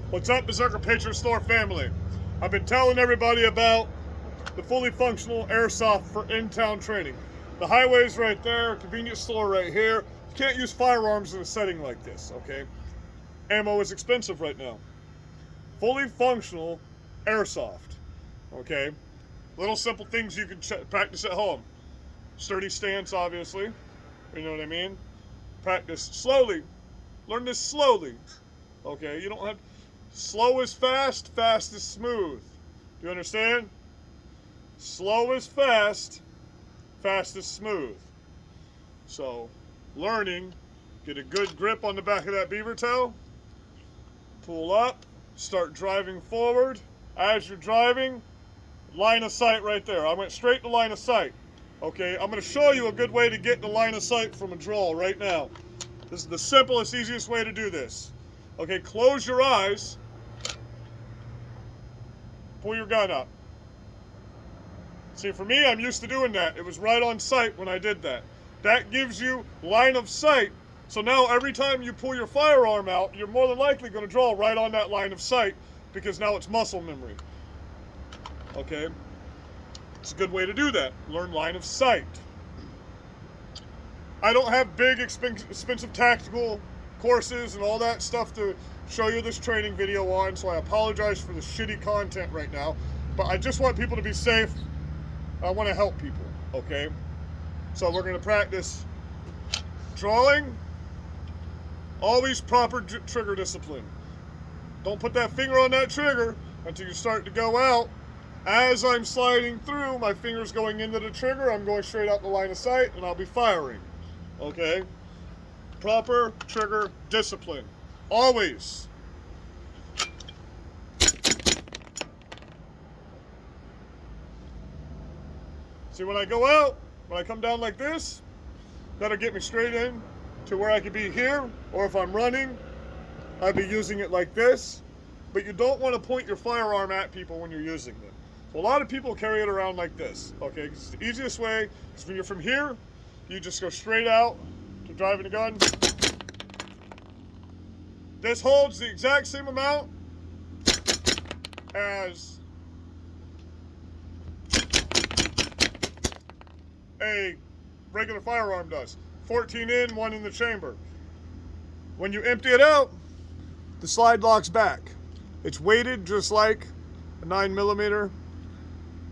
What's up, Berserker Patron Store family? I've been telling everybody about the fully functional airsoft for in-town training. The highway's right there, convenience store right here. You can't use firearms in a setting like this, okay? Ammo is expensive right now. Fully functional airsoft, okay? Little simple things you can practice at home. Sturdy stance, obviously. You know what I mean? Practice slowly. Learn this slowly, okay? You don't have... Slow is fast, fast is smooth. Do you understand? Slow is fast, fast is smooth. So, learning, get a good grip on the back of that beaver tail, pull up, start driving forward. As you're driving, line of sight right there. I went straight to line of sight. Okay, I'm going to show you a good way to get in the line of sight from a draw right now. This is the simplest, easiest way to do this. Okay, close your eyes. Pull your gun up. See, for me, I'm used to doing that. It was right on sight when I did that. That gives you line of sight. So now every time you pull your firearm out, you're more than likely going to draw right on that line of sight because now it's muscle memory. Okay? It's a good way to do that. Learn line of sight. I don't have big, expensive tactical courses and all that stuff to show you this training video on, so I apologize for the shitty content right now, but I just want people to be safe. I want to help people, okay? So we're going to practice drawing, always proper trigger discipline. Don't put that finger on that trigger until you start to go out. As I'm sliding through, my finger's going into the trigger, I'm going straight out the line of sight, and I'll be firing, okay? Proper trigger discipline. Always. See, when I go out, when I come down like this, that'll get me straight in to where I could be here, or if I'm running, I'd be using it like this. But you don't want to point your firearm at people when you're using them. So a lot of people carry it around like this, okay? 'Cause the easiest way is when you're from here, you just go straight out to driving a gun. This holds the exact same amount as a regular firearm does. 14 in, 1 in the chamber. When you empty it out, the slide locks back. It's weighted just like a 9mm.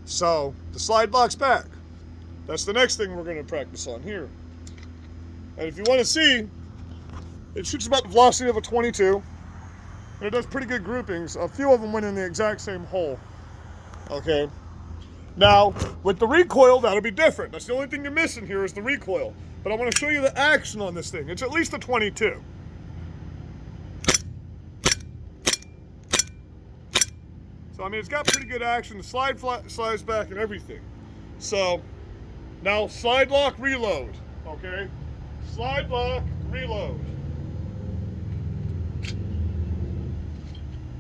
So the slide locks back. That's the next thing we're going to practice on here. And if you want to see, it shoots about the velocity of a .22, and it does pretty good groupings. A few of them went in the exact same hole, okay? Now, with the recoil, that'll be different. That's the only thing you're missing here is the recoil. But I want to show you the action on this thing. It's at least a .22. So, I mean, it's got pretty good action. The slide slides back and everything. So, now slide lock, reload, okay? Slide lock, reload.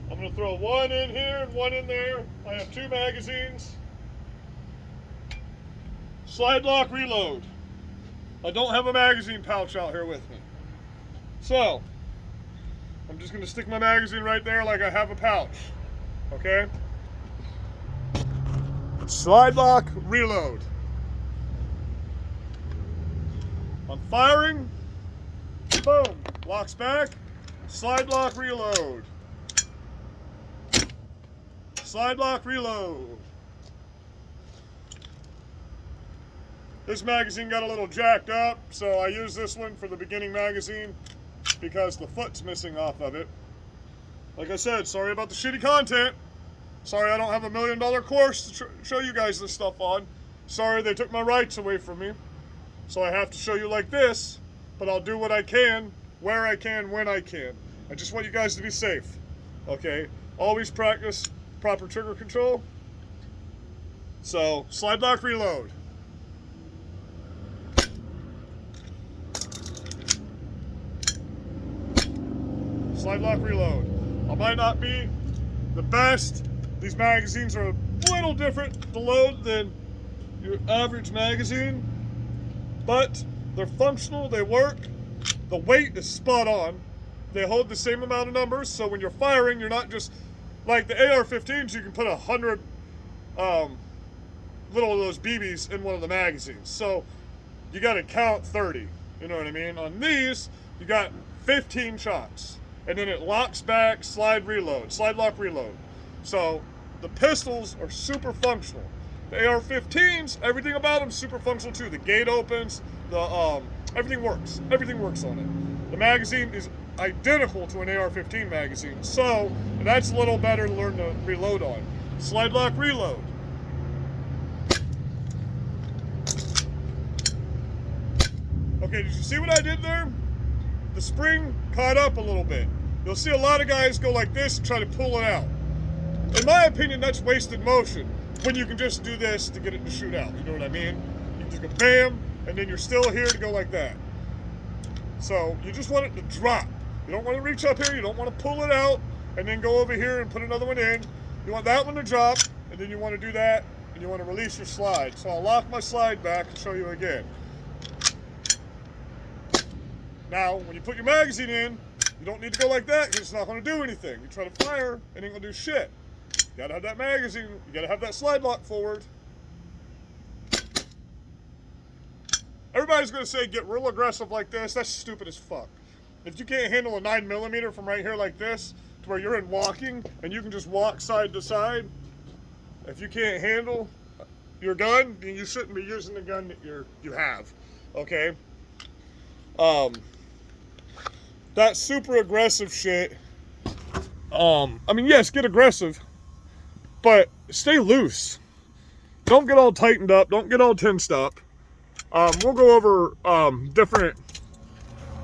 I'm going to throw 1 in here and 1 in there. I have 2 magazines. Slide lock, reload. I don't have a magazine pouch out here with me. So, I'm just going to stick my magazine right there like I have a pouch. Okay? Slide lock, reload. I'm firing. Boom. Locks back. Slide lock, reload. Slide lock, reload. This magazine got a little jacked up, so I use this one for the beginning magazine because the foot's missing off of it. Like I said, sorry about the shitty content. Sorry I don't have $1 million course to show you guys this stuff on. Sorry they took my rights away from me. So I have to show you like this, but I'll do what I can, where I can, when I can. I just want you guys to be safe, okay? Always practice proper trigger control. So, slide lock, reload. Slide lock, reload. I might not be the best. These magazines are a little different to load than your average magazine, but they're functional, they work. The weight is spot on They hold the same amount of numbers, so when you're firing, you're not just like the AR-15s. You can put 100 little of those BBs in one of the magazines. So you got to count 30. You know what I mean? On these, you got 15 shots, and then it locks back, slide lock reload. So the pistols are super functional. The AR-15s, everything about them super functional too. The gate opens, the everything works. Everything works on it. The magazine is identical to an AR-15 magazine, so that's a little better to learn to reload on. Slide lock reload. Okay, did you see what I did there? The spring caught up a little bit. You'll see a lot of guys go like this and try to pull it out. In my opinion, that's wasted motion when you can just do this to get it to shoot out. You know what I mean? You just go bam, and then you're still here to go like that. So you just want it to drop. You don't want to reach up here. You don't want to pull it out and then go over here and put another one in. You want that one to drop, and then you want to do that, and you want to release your slide. So I'll lock my slide back and show you again. Now, when you put your magazine in, you don't need to go like that because it's not going to do anything. You try to fire, it ain't going to do shit. You got to have that magazine. You got to have that slide lock forward. Everybody's going to say get real aggressive like this. That's stupid as fuck. If you can't handle a 9mm from right here like this, to where you're in walking and you can just walk side to side, if you can't handle your gun, then you shouldn't be using the gun that you have. Okay? That super aggressive shit. I mean, yes, get aggressive, but stay loose. Don't get all tightened up. Don't get all tensed up. We'll go over different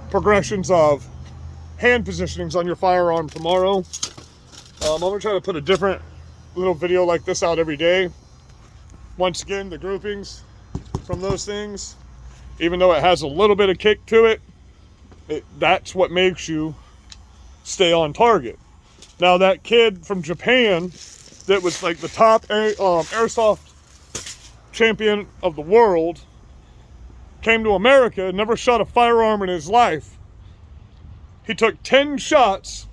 progressions of hand positionings on your firearm tomorrow. I'm going to try to put a different little video like this out every day. Once again, the groupings from those things, even though it has a little bit of kick to it, that's what makes you stay on target. Now, that kid from Japan that was like the top airsoft champion of the world came to America, never shot a firearm in his life. He took 10 shots,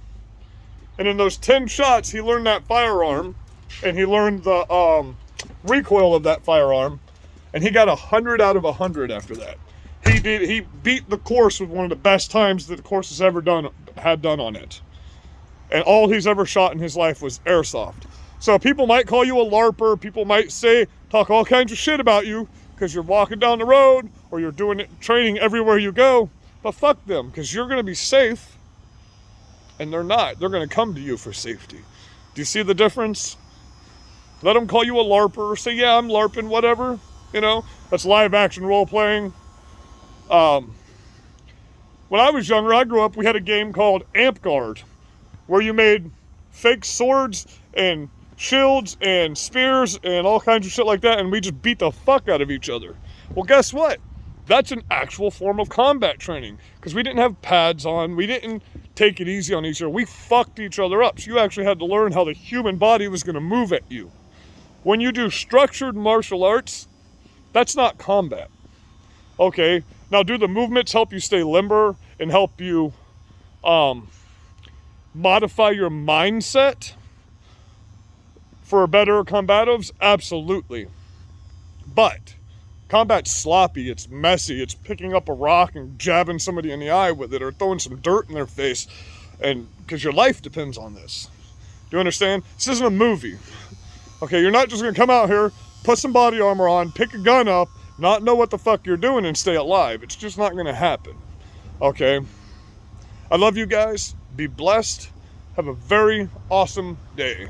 and in those 10 shots, he learned that firearm, and he learned the recoil of that firearm, and he got 100 out of 100 after that. He beat the course with one of the best times that the course has ever done on it. And all he's ever shot in his life was airsoft. So people might call you a LARPer, people might talk all kinds of shit about you because you're walking down the road or you're doing it, training everywhere you go. But fuck them, because you're going to be safe, and they're not. They're going to come to you for safety. Do you see the difference? Let them call you a LARPer, say, yeah, I'm LARPing, whatever. You know, that's live action role playing. When I was younger, I grew up, we had a game called Amp Guard, where you made fake swords and shields and spears and all kinds of shit like that, and we just beat the fuck out of each other. Well, guess what? That's an actual form of combat training, because we didn't have pads on. We didn't take it easy on each other. We fucked each other up. So you actually had to learn how the human body was going to move at you. When you do structured martial arts, that's not combat. Okay, now do the movements help you stay limber and help you modify your mindset for better combatives? Absolutely. But combat's sloppy, it's messy, it's picking up a rock and jabbing somebody in the eye with it or throwing some dirt in their face, and because your life depends on this. Do you understand? This isn't a movie. Okay, you're not just gonna come out here, put some body armor on, pick a gun up, not know what the fuck you're doing and stay alive. It's just not gonna happen. Okay? I love you guys. Be blessed. Have a very awesome day.